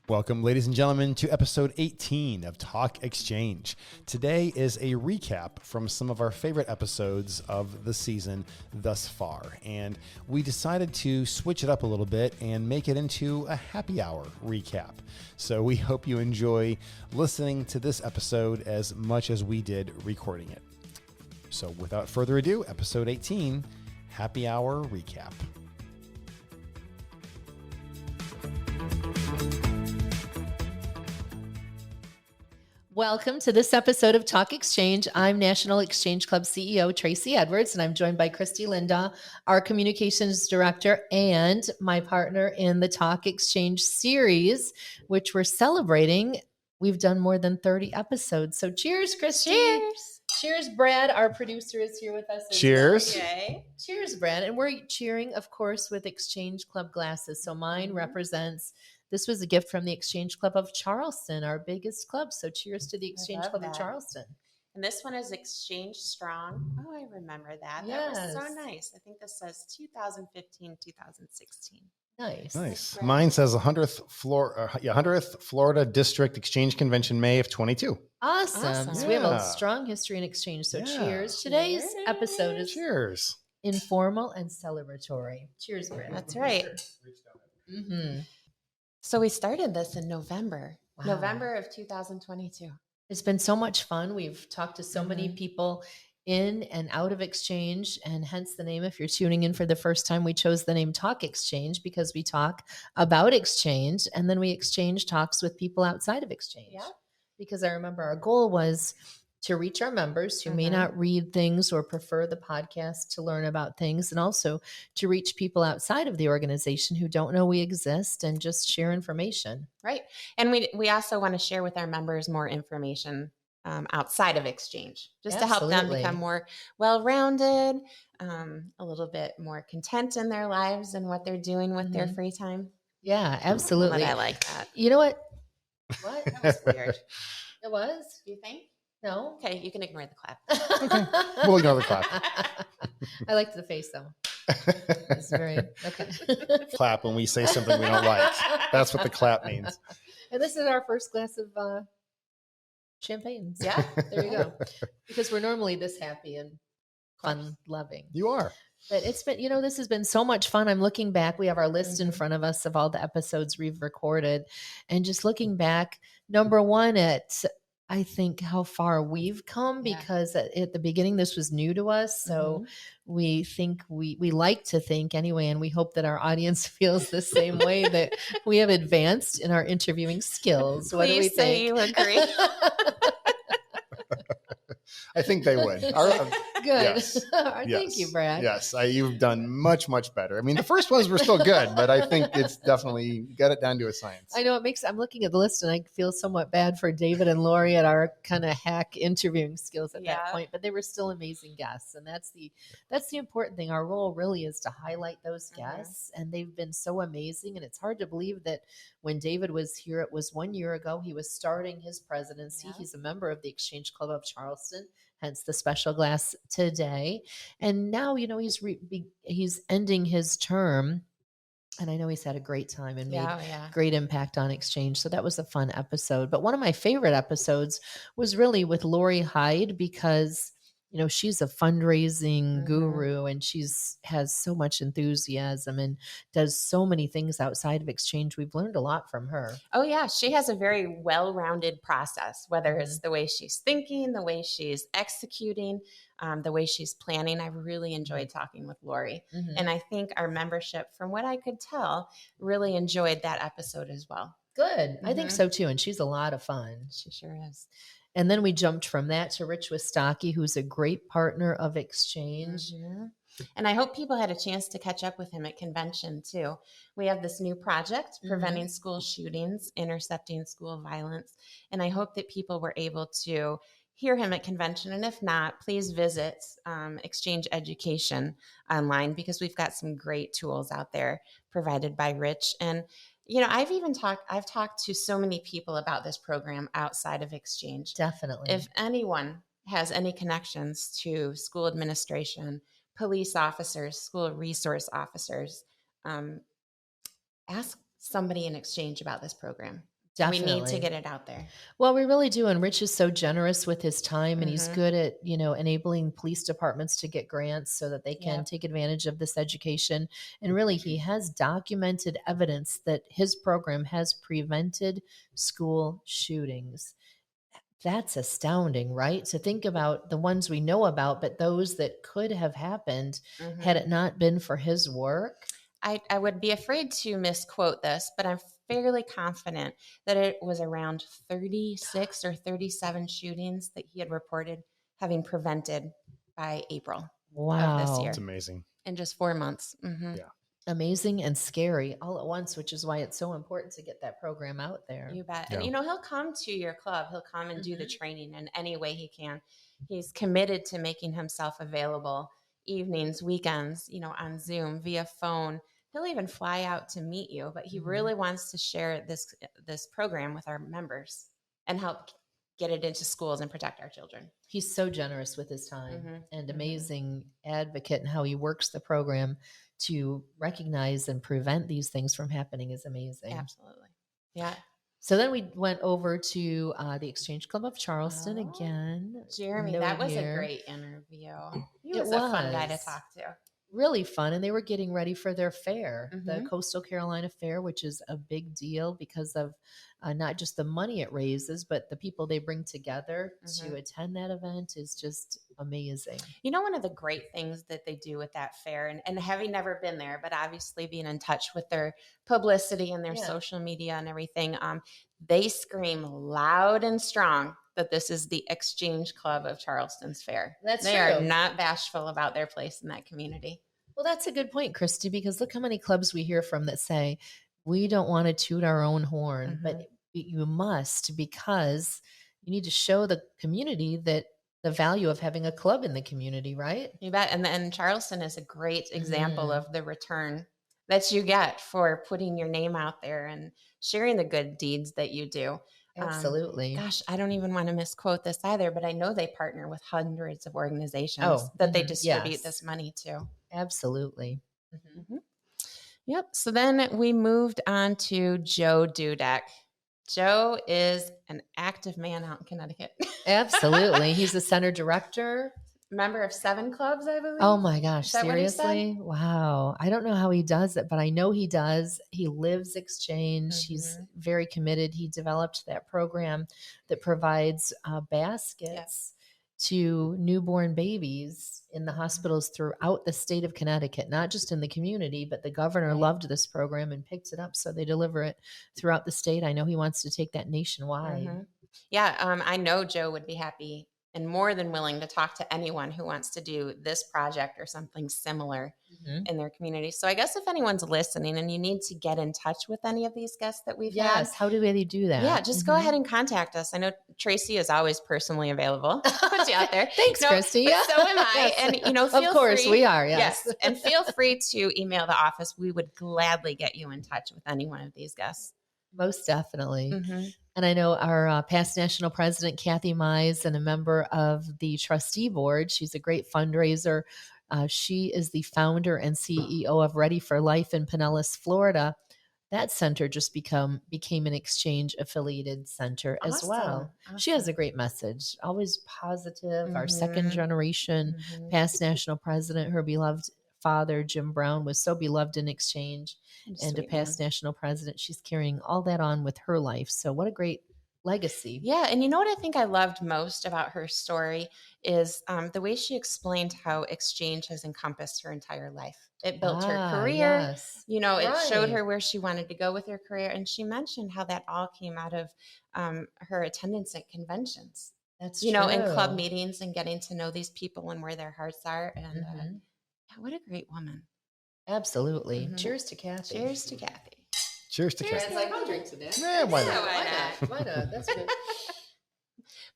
Welcome, ladies and gentlemen, to episode 18 of Talk Exchange. Today is a recap from some of our favorite episodes of the season thus far, and we decided to switch it up a little bit and make it into a happy hour recap. So we hope you enjoy listening to this episode as much as we did recording it. So without further ado, episode 18, Happy Hour Recap. Welcome to this episode of Talk Exchange. I'm National Exchange Club CEO Tracey Edwards, and I'm joined by Kristie Linda, our communications director, and my partner in the Talk Exchange series, which we're celebrating. We've done more than 30 episodes. So cheers, Kristie. Cheers. Cheers, Brad. Our producer is here with us. Cheers. Well. Yay. Cheers, Brad. And we're cheering, of course, with Exchange Club glasses. So mine represents... This was a gift from the Exchange Club of Charleston, our biggest club. So cheers to the Exchange Club of Charleston. And this one is Exchange Strong. Oh, I remember that. Yes. That was so nice. I think this says 2015, 2016. Nice. Mine says 100th Florida District Exchange Convention, May of 22. Awesome. So we have a strong history in exchange. So cheers. Today's episode is informal and celebratory. Cheers, Brad. That's right. Mm-hmm. So we started this in November of 2022. It's been so much fun. We've talked to so many people in and out of Exchange, and hence the name. If you're tuning in for the first time, we chose the name Talk Exchange because we talk about Exchange, and then we exchange talks with people outside of Exchange. Yeah. Because I remember our goal was to reach our members who may not read things or prefer the podcast to learn about things, and also to reach people outside of the organization who don't know we exist and just share information. Right. And we also want to share with our members more information outside of Exchange, just to help them become more well-rounded, a little bit more content in their lives and what they're doing with their free time. Yeah, absolutely. I like that. You know what? What? That was weird. It was? Do you think? No. Okay, you can ignore the clap. Okay. We'll ignore the clap. I liked the face though. It's very okay. Clap when we say something we don't like. That's what the clap means. And this is our first glass of champagne. Yeah, there you go. Because we're normally this happy and fun loving. You are. But it's been, this has been so much fun. I'm looking back. We have our list in front of us of all the episodes we've recorded. And just looking back, number one, I think how far we've come, because at the beginning, this was new to us. So we think we like to think anyway, and we hope that our audience feels the same way, that we have advanced in our interviewing skills. What do we think? You agree. I think they would. Good. Yes. Thank you, Brad. Yes, you've done much, much better. I mean, the first ones were still good, but I think it's definitely got it down to a science. I know I'm looking at the list and I feel somewhat bad for David and Lori at our kind of hack interviewing skills at that point, but they were still amazing guests. And that's the important thing. Our role really is to highlight those guests, and they've been so amazing. And it's hard to believe that when David was here, it was 1 year ago. He was starting his presidency. Yeah. He's a member of the Exchange Club of Charleston, hence the special glass today. And now, he's ending his term. And I know he's had a great time and made great impact on Exchange. So that was a fun episode. But one of my favorite episodes was really with Lori Hyde, because she's a fundraising guru, and has so much enthusiasm and does so many things outside of Exchange. We've learned a lot from her. Oh yeah. She has a very well-rounded process, whether it's the way she's thinking, the way she's executing, the way she's planning. I've really enjoyed talking with Lori. And I think our membership, from what I could tell, really enjoyed that episode as well. Good. I think so too. And she's a lot of fun. She sure is. And then we jumped from that to Rich Wistocki, who's a great partner of Exchange. And I hope people had a chance to catch up with him at convention too. We have this new project, Preventing School Shootings, Intercepting School Violence. And I hope that people were able to hear him at convention. And if not, please visit Exchange Education online, because we've got some great tools out there provided by Rich. And I've talked to so many people about this program outside of Exchange. Definitely. If anyone has any connections to school administration, police officers, school resource officers, ask somebody in Exchange about this program. Definitely. We need to get it out there. Well, we really do. And Rich is so generous with his time, and he's Mhm. good at, enabling police departments to get grants so that they can Yep. take advantage of this education. And really, he has documented evidence that his program has prevented school shootings. That's astounding, right? To think about the ones we know about, but those that could have happened had Mhm. it not been for his work. I would be afraid to misquote this, but I'm fairly confident that it was around 36 or 37 shootings that he had reported having prevented by April of this Wow. year It's amazing. in just 4 months. Mhm. Yeah. Amazing and scary all at once, which is why it's so important to get that program out there. You bet. Yeah. And he'll come to your club. He'll come and do the Mhm. training in any way he can. He's committed to making himself available evenings, weekends, on Zoom, via phone. He'll even fly out to meet you, but he Mhm. really wants to share this program with our members and help get it into schools and protect our children. He's so generous with his time Mhm. and Mhm. amazing advocate, and how he works the program to recognize and prevent these things from happening is amazing. Absolutely. Yeah. So then we went over to the Exchange Club of Charleston Oh, again. Jeremy, noted that was here. a great interview. He It was a fun guy to was. talk to. Really fun, and they were getting ready for their fair, the Mhm. Coastal Carolina Fair, which is a big deal because of not just the money it raises, but the people they bring together to Mhm. attend that event is just amazing. One of the great things that they do with that fair, and having never been there, but obviously being in touch with their publicity and their Yeah. social media and everything, they scream loud and strong that this is the Exchange Club of Charleston's fair. That's They are true. not bashful about their place in that community. Well, that's a good point, Kristie, because look how many clubs we hear from that say, we don't want to toot our own horn, but you must, because you need to show the community that the value of having a club in the community, right? You bet. And Charleston is a great example Mhm. of the return that you get for putting your name out there and sharing the good deeds that you do. Absolutely. Gosh, I don't even want to misquote this either, but I know they partner with hundreds of organizations Oh, that they mhm, distribute yes. this money to. Absolutely. Mhm. Yep. So then we moved on to Joe Dudek. Joe is an active man out in Connecticut. Absolutely. He's the center director. Member of 7 clubs, I believe. Oh my gosh, Is that what he said? seriously? Wow. I don't know how he does it, but I know he does. He lives Exchange. He's Mhm. very committed. He developed that program that provides baskets to newborn babies in the hospitals throughout the state of Connecticut, not just in the community, but the governor Right. loved this program and picked it up. So they deliver it throughout the state. I know he wants to take that nationwide. Mhm. Yeah, I know Joe would be happy and more than willing to talk to anyone who wants to do this project or something similar Mhm. in their community. So I guess if anyone's listening and you need to get in touch with any of these guests that we've had, Yes. How do they do that? yeah, just go Mhm. ahead and contact us. I know Tracey is always personally available. Put you out there. Thanks, Kristie. But so am I. Yes. And feel Of course free, we are. Yes. and feel free to email the office. We would gladly get you in touch with any one of these guests. Most definitely. Mhm. And I know our past national president, Kathy Mize, and a member of the trustee board. She's a great fundraiser. She is the founder and CEO of Ready for Life in Pinellas, Florida. That center just became an Exchange affiliated center as well. She has a great message, always positive. Our second Mhm. generation Mhm. past national president, her beloved father, Jim Brown, was so beloved in Exchange, and a Sweet past man. national president. She's carrying all that on with her life. So what a great legacy. Yeah, and what I think I loved most about her story is the way she explained how Exchange has encompassed her entire life. It built her career. Yes. It showed Right. her where she wanted to go with her career, and she mentioned how that all came out of her attendance at conventions. That's In club true. meetings and getting to know these people and where their hearts are. And Mhm. yeah, what a great woman! Absolutely. Mhm. Cheers to Kathy. Cheers to Kathy. Cheers to Cheers. Kathy. I'd like to drink to that. Yeah, why Yeah, not? why not? That's good.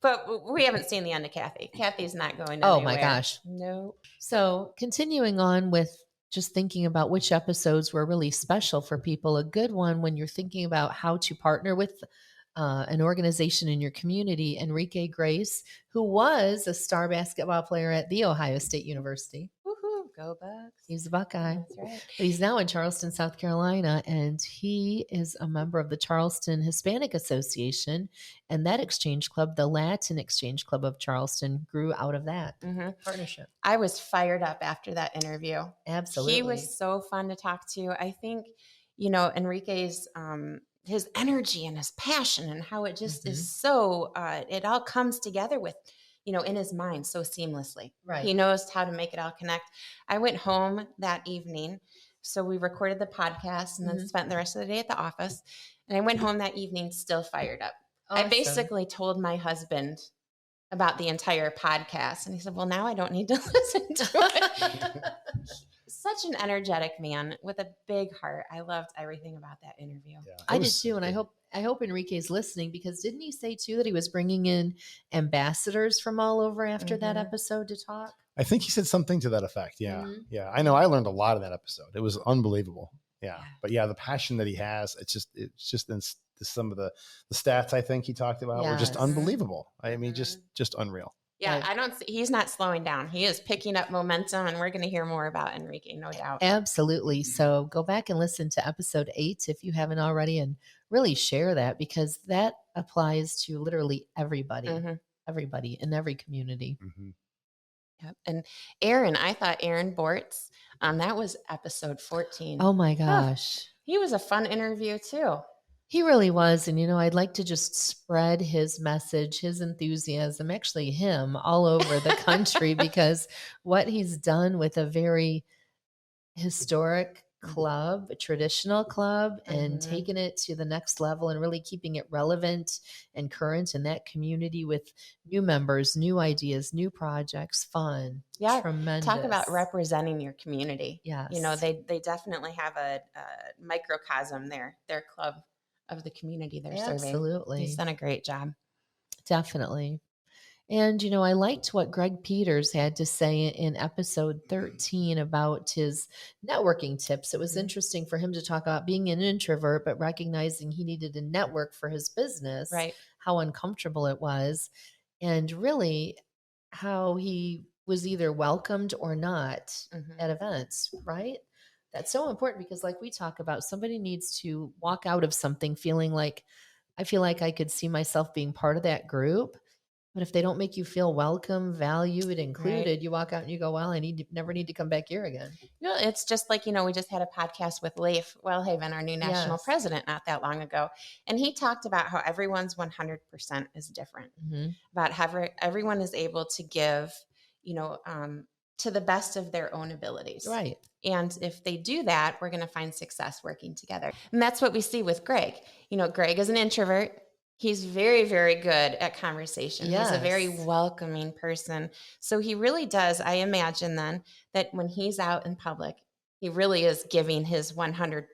But we haven't seen the end of Kathy. Kathy's not going Oh anywhere. my gosh. No. So, continuing on with just thinking about which episodes were really special for people, a good one when you're thinking about how to partner with an organization in your community, Enrique Grace, who was a star basketball player at The Ohio State University. Woohoo. Go Bucks. He's a Buckeye. That's right. But he's now in Charleston, South Carolina, and he is a member of the Charleston Hispanic Association. And that exchange club, the Latin Exchange Club of Charleston, grew out of that partnership. I was fired up after that interview. Absolutely. He was so fun to talk to. I think, Enrique's his energy and his passion and how it just is so, it all comes together with, in his mind so seamlessly. Right. He knows how to make it all connect. I went home that evening. So we recorded the podcast and then spent the rest of the day at the office. And I went home that evening still fired up. Awesome. I basically told my husband about the entire podcast. And he said, well, now I don't need to listen to it. Such an energetic man with a big heart. I loved everything about that interview. Yeah, I did too. And I hope Enrique's listening, because didn't he say too that he was bringing in ambassadors from all over after that episode to talk? I think he said something to that effect. Yeah. Yeah. I know. I learned a lot in that episode. It was unbelievable. Yeah. But yeah, the passion that he has, it's just in some of the stats I think he talked about were just unbelievable. I mean, just unreal. Yeah, he's not slowing down. He is picking up momentum, and we're going to hear more about Enrique, no doubt. Absolutely. So go back and listen to episode 8 if you haven't already, and really share that, because that applies to literally everybody, everybody in every community. Yep. And I thought Aaron Bortz, that was episode 14. Oh my gosh. He was a fun interview too. He really was. And, I'd like to just spread his message, his enthusiasm, actually him, all over the country, because what he's done with a very historic club, a traditional club, and taking it to the next level and really keeping it relevant and current in that community with new members, new ideas, new projects, fun. Yeah. Tremendous. Talk about representing your community. Yes. They definitely have a microcosm there, their club of the community they're serving. Absolutely. He's done a great job. Definitely. And, I liked what Greg Peters had to say in episode 13 about his networking tips. It was interesting for him to talk about being an introvert, but recognizing he needed to network for his business, right? How uncomfortable it was, and really how he was either welcomed or not at events, right? That's so important, because like we talk about, somebody needs to walk out of something feeling like, I feel like I could see myself being part of that group. But if they don't make you feel welcome, valued, included, you walk out and you go, well, never need to come back here again. It's just like, we just had a podcast with Leif Wellhaven, our new national president, not that long ago. And he talked about how everyone's 100% is different, about how everyone is able to give, to the best of their own abilities. Right. And if they do that, we're going to find success working together. And that's what we see with Greg. Greg is an introvert. He's very, very good at conversation. Yes. He's a very welcoming person. So he really does. I imagine then that when he's out in public, he really is giving his 100%.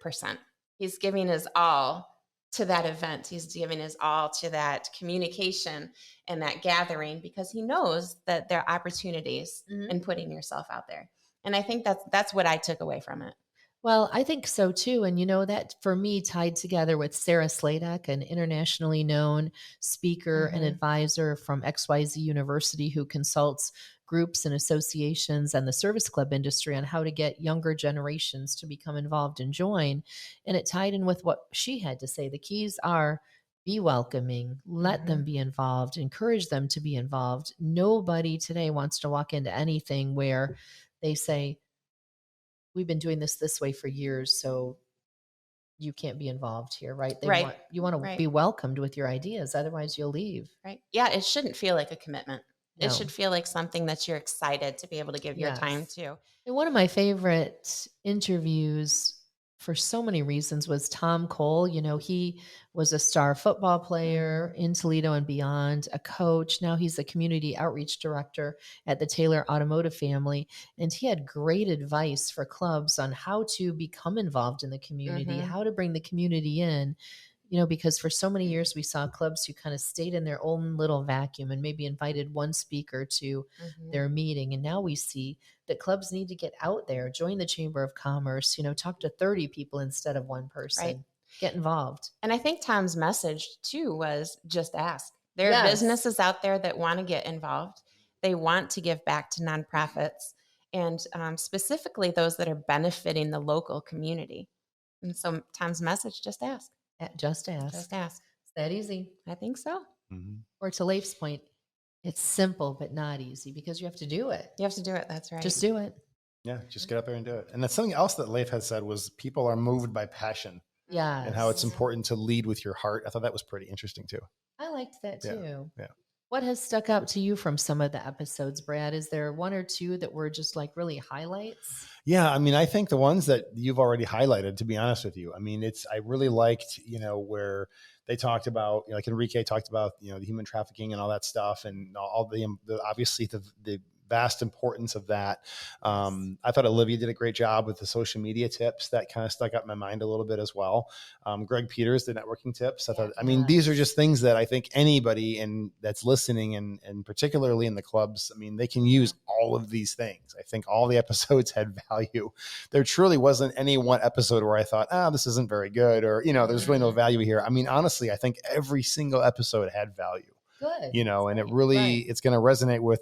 He's giving his all to that event. He's giving his all to that communication and that gathering, because he knows that there are opportunities in putting yourself out there. And I think that's what I took away from it. Well, I think so too. And that for me tied together with Sarah Sladek, an internationally known speaker and advisor from XYZ University, who consults groups and associations and the service club industry on how to get younger generations to become involved and join. And it tied in with what she had to say. The keys are: be welcoming, let them be involved, encourage them to be involved. Nobody today wants to walk into anything where they say, we've been doing this way for years, so you can't be involved here, right? You want to be welcomed with your ideas, otherwise you'll leave. Right. Yeah, it shouldn't feel like a commitment. No. It should feel like something that you're excited to be able to give your time to. And one of my favorite interviews, for so many reasons, was Tom Cole. He was a star football player in Toledo and beyond, a coach. Now he's a community outreach director at the Taylor Automotive family. And he had great advice for clubs on how to become involved in the community, how to bring the community in, because for so many years we saw clubs who kind of stayed in their own little vacuum and maybe invited one speaker to their meeting. And now we see that clubs need to get out there, join the Chamber of Commerce, talk to 30 people instead of one person, get involved. And I think Tom's message too was just ask. There are businesses out there that want to get involved. They want to give back to nonprofits. and specifically those that are benefiting the local community. And so Tom's message, just ask. Just ask. Just ask. It's that easy. I think so. Mm-hmm. Or to Leif's point, it's simple but not easy because you have to do it. You have to do it. That's right. Just do it. Yeah, just get up there and do it. And that's something else that Leif had said was people are moved by passion. Yeah. And how it's important to lead with your heart. I thought that was pretty interesting too. I liked that too. Yeah. What has stuck out to you from some of the episodes, Brad? Is there one or two that were just like really highlights? Yeah, I mean, I think the ones that you've already highlighted, to be honest with you, I mean, I really liked, where they talked about, like Enrique talked about, the human trafficking and all that stuff, and all the obviously the vast importance of that. I thought Olivia did a great job with the social media tips that kind of stuck out in my mind a little bit as well. Greg Peters, the networking tips. I mean, these are just things that I think anybody that's listening and particularly in the clubs, I mean, they can use all of these things. I think all the episodes had value. There truly wasn't any one episode where I thought, this isn't very good, or, there's really no value here. I mean, honestly, I think every single episode had value. Good. And it really, it's going to resonate with,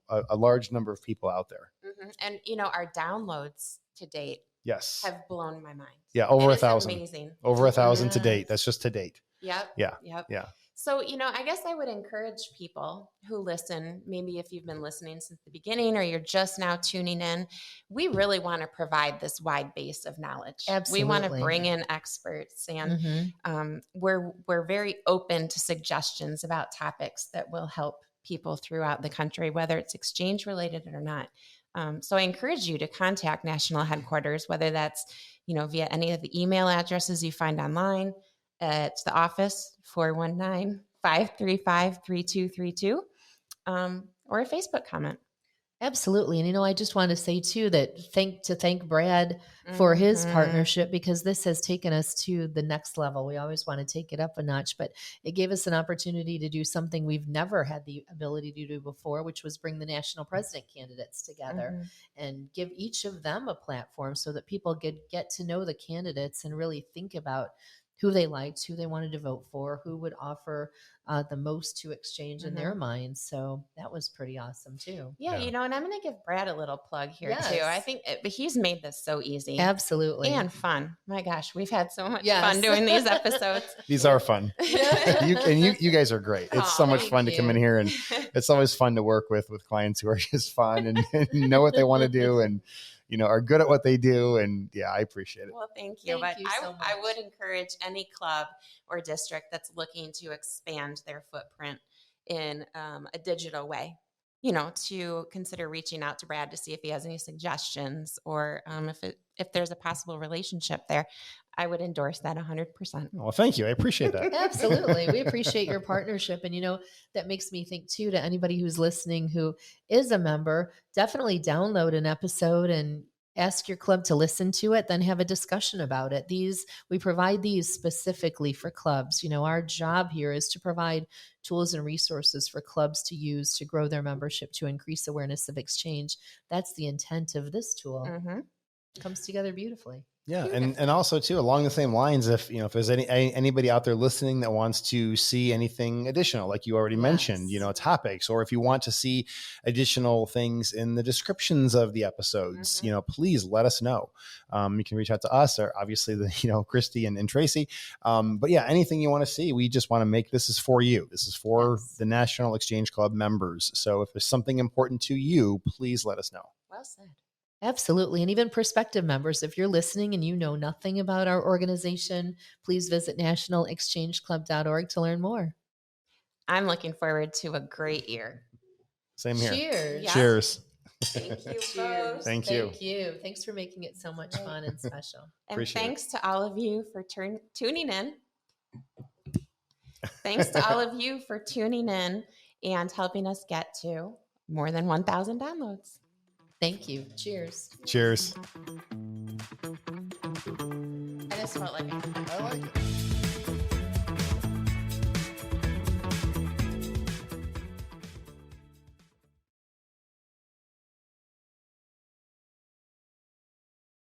a large number of people out there. Mm-hmm. And, our downloads to date have blown my mind. Yeah. Over 1,000. Amazing. Over 1,000 to date. That's just to date. Yep. Yeah. So, I guess I would encourage people who listen, maybe if you've been listening since the beginning or you're just now tuning in, we really want to provide this wide base of knowledge. Absolutely. We want to bring in experts, and we're very open to suggestions about topics that will help people throughout the country, whether it's exchange related or not. So I encourage you to contact National Headquarters, whether that's, via any of the email addresses you find online, at the office, 419-535-3232, or a Facebook comment. Absolutely. And, I just want to say too, that thank Brad for his partnership, because this has taken us to the next level. We always want to take it up a notch, but it gave us an opportunity to do something we've never had the ability to do before, which was bring the national president candidates together and give each of them a platform so that people get to know the candidates and really think about who they liked, who they wanted to vote for, who would offer the most to exchange in their minds. So that was pretty awesome too. Yeah, and I'm going to give Brad a little plug here too. I think he's made this so easy. Absolutely. And fun. My gosh, we've had so much fun doing these episodes. These are fun. You guys are great. It's so much fun to come in here, and it's always fun to work with clients who are just fun and know what they want to do and are good at what they do. And I appreciate it. Well, thank you. Thank you so much. I would encourage any club or district that's looking to expand their footprint in a digital way, to consider reaching out to Brad to see if he has any suggestions, or if there's a possible relationship there. I would endorse that 100%. Well, thank you. I appreciate that. Absolutely. We appreciate your partnership. And, that makes me think too, to anybody who's listening who is a member, definitely download an episode and ask your club to listen to it, then have a discussion about it. We provide these specifically for clubs. Our job here is to provide tools and resources for clubs to use to grow their membership, to increase awareness of exchange. That's the intent of this tool. It comes together beautifully. Yeah. And also too, along the same lines, if there's anybody out there listening that wants to see anything additional, like you already mentioned, topics, or if you want to see additional things in the descriptions of the episodes, please let us know. You can reach out to us, or obviously Kristie and Tracey. But anything you want to see, we just want to make, this is for you. This is for the National Exchange Club members. So if there's something important to you, please let us know. Well said. Absolutely. And even prospective members, if you're listening and you know nothing about our organization, please visit nationalexchangeclub.org to learn more. I'm looking forward to a great year. Same here. Cheers. Yeah. Cheers. Thank you. Cheers. Thank you. Thank you. Thanks for making it so much fun and special. And Appreciate thanks to all of you for tuning in. Thanks to all of you for tuning in and helping us get to more than 1,000 downloads. Thank you. Cheers. Cheers. I just felt like I like it.